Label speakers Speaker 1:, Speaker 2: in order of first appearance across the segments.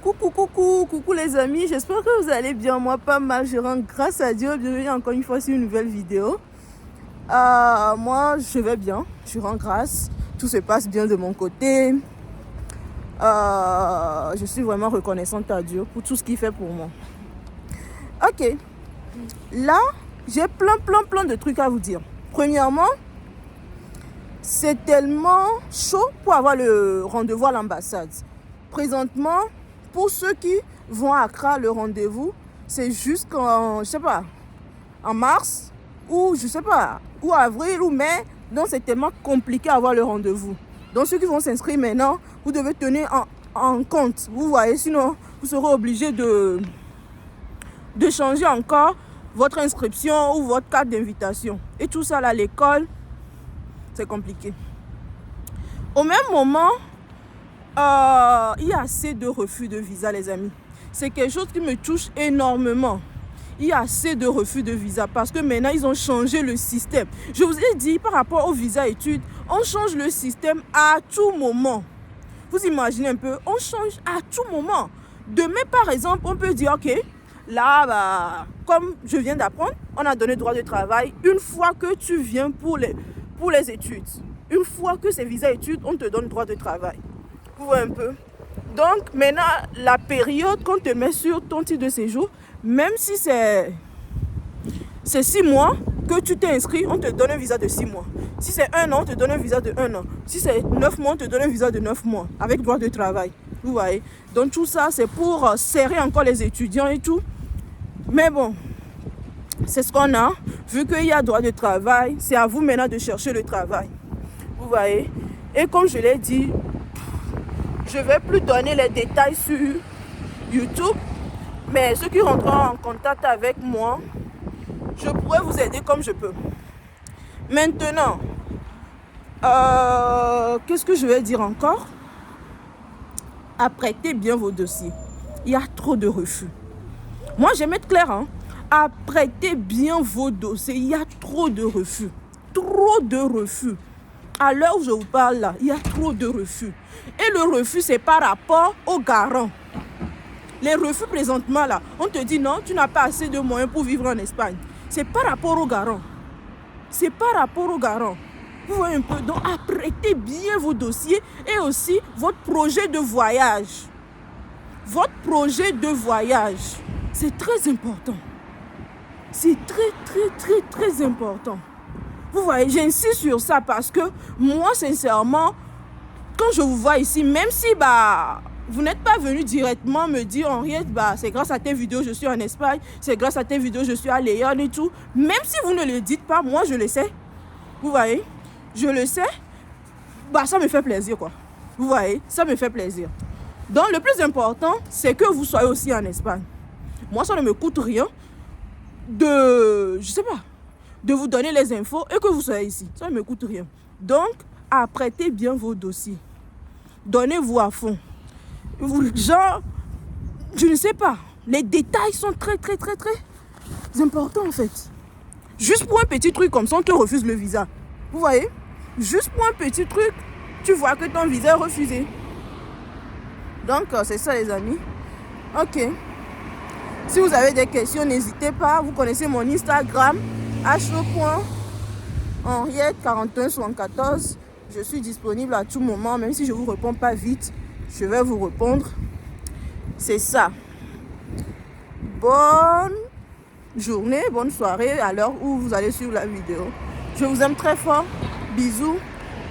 Speaker 1: Coucou les amis, j'espère que vous allez bien. Moi pas mal, je rends grâce à Dieu. Bienvenue encore une fois sur une nouvelle vidéo. Moi je vais bien, je rends grâce. Tout se passe bien de mon côté. Je suis vraiment reconnaissante à Dieu pour tout ce qu'il fait pour moi. Ok, là j'ai plein de trucs à vous dire. Premièrement, c'est tellement chaud pour avoir le rendez-vous à l'ambassade. Présentement, pour ceux qui vont à Accra, le rendez-vous, c'est jusqu'en, je sais pas, en mars, ou je sais pas, ou avril, ou mai. Donc c'est tellement compliqué à avoir le rendez-vous. Donc ceux qui vont s'inscrire maintenant, vous devez tenir en compte. Vous voyez, sinon vous serez obligé de changer encore votre inscription ou votre carte d'invitation. Et tout ça là, à l'école, c'est compliqué. Au même moment, il y a assez de refus de visa, les amis. C'est quelque chose qui me touche énormément. Il y a assez de refus de visa parce que maintenant, ils ont changé le système. Je vous ai dit, par rapport au visa études, on change le système à tout moment. Vous imaginez un peu, on change à tout moment. Demain, par exemple, on peut dire, ok, là, comme je viens d'apprendre, on a donné droit de travail une fois que tu viens pour les études. Une fois que c'est visa études, on te donne droit de travail. Vous voyez un peu. Donc maintenant, la période qu'on te met sur ton titre de séjour, même si c'est 6 mois que tu t'es inscrit, on te donne un visa de 6 mois. Si c'est 1 an, on te donne un visa de 1 an. Si c'est 9 mois, on te donne un visa de 9 mois avec droit de travail. Vous voyez. Donc tout ça, c'est pour serrer encore les étudiants et tout. Mais bon, c'est ce qu'on a. Vu qu'il y a droit de travail, c'est à vous maintenant de chercher le travail. Vous voyez. Et comme je l'ai dit, je ne vais plus donner les détails sur YouTube, mais ceux qui rentreront en contact avec moi, je pourrai vous aider comme je peux. Maintenant, qu'est-ce que je vais dire encore? Apprêtez bien vos dossiers. Il y a trop de refus. Moi, je vais mettre clair, hein? Apprêtez bien vos dossiers. Il y a trop de refus. Trop de refus. À l'heure où je vous parle là, il y a trop de refus. Et le refus, c'est par rapport aux garants. Les refus présentement là, on te dit non, tu n'as pas assez de moyens pour vivre en Espagne. C'est par rapport aux garants. C'est par rapport aux garants. Vous voyez un peu. Donc apprêtez bien vos dossiers et aussi votre projet de voyage. Votre projet de voyage, c'est très important. C'est très important. Vous voyez, j'insiste sur ça parce que moi, sincèrement, quand je vous vois ici, même si vous n'êtes pas venu directement me dire, Henriette, c'est grâce à tes vidéos, je suis en Espagne, c'est grâce à tes vidéos, je suis à Léon et tout. Même si vous ne le dites pas, moi, je le sais. Vous voyez, je le sais. Ça me fait plaisir, quoi. Vous voyez, ça me fait plaisir. Donc, le plus important, c'est que vous soyez aussi en Espagne. Moi, ça ne me coûte rien de vous donner les infos et que vous soyez ici. Ça ne me coûte rien. Donc, apprêtez bien vos dossiers. Donnez-vous à fond. Genre, je ne sais pas. Les détails sont très importants en fait. Juste pour un petit truc comme ça, on te refuse le visa. Vous voyez? Juste pour un petit truc, tu vois que ton visa est refusé. Donc, c'est ça les amis. Ok. Si vous avez des questions, n'hésitez pas. Vous connaissez mon Instagram. Henriette4174. Je suis disponible à tout moment, même si je ne vous réponds pas vite, je vais vous répondre. C'est ça. Bonne journée, bonne soirée à l'heure où vous allez suivre la vidéo. Je vous aime très fort. Bisous.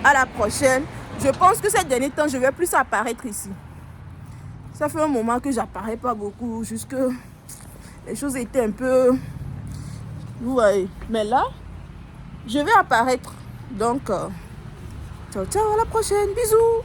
Speaker 1: À la prochaine. Je pense que ces derniers temps, je vais plus apparaître ici. Ça fait un moment que j'apparais pas beaucoup, jusque les choses étaient un peu... Vous voyez. Mais là, je vais apparaître. Donc, ciao, ciao, à la prochaine. Bisous.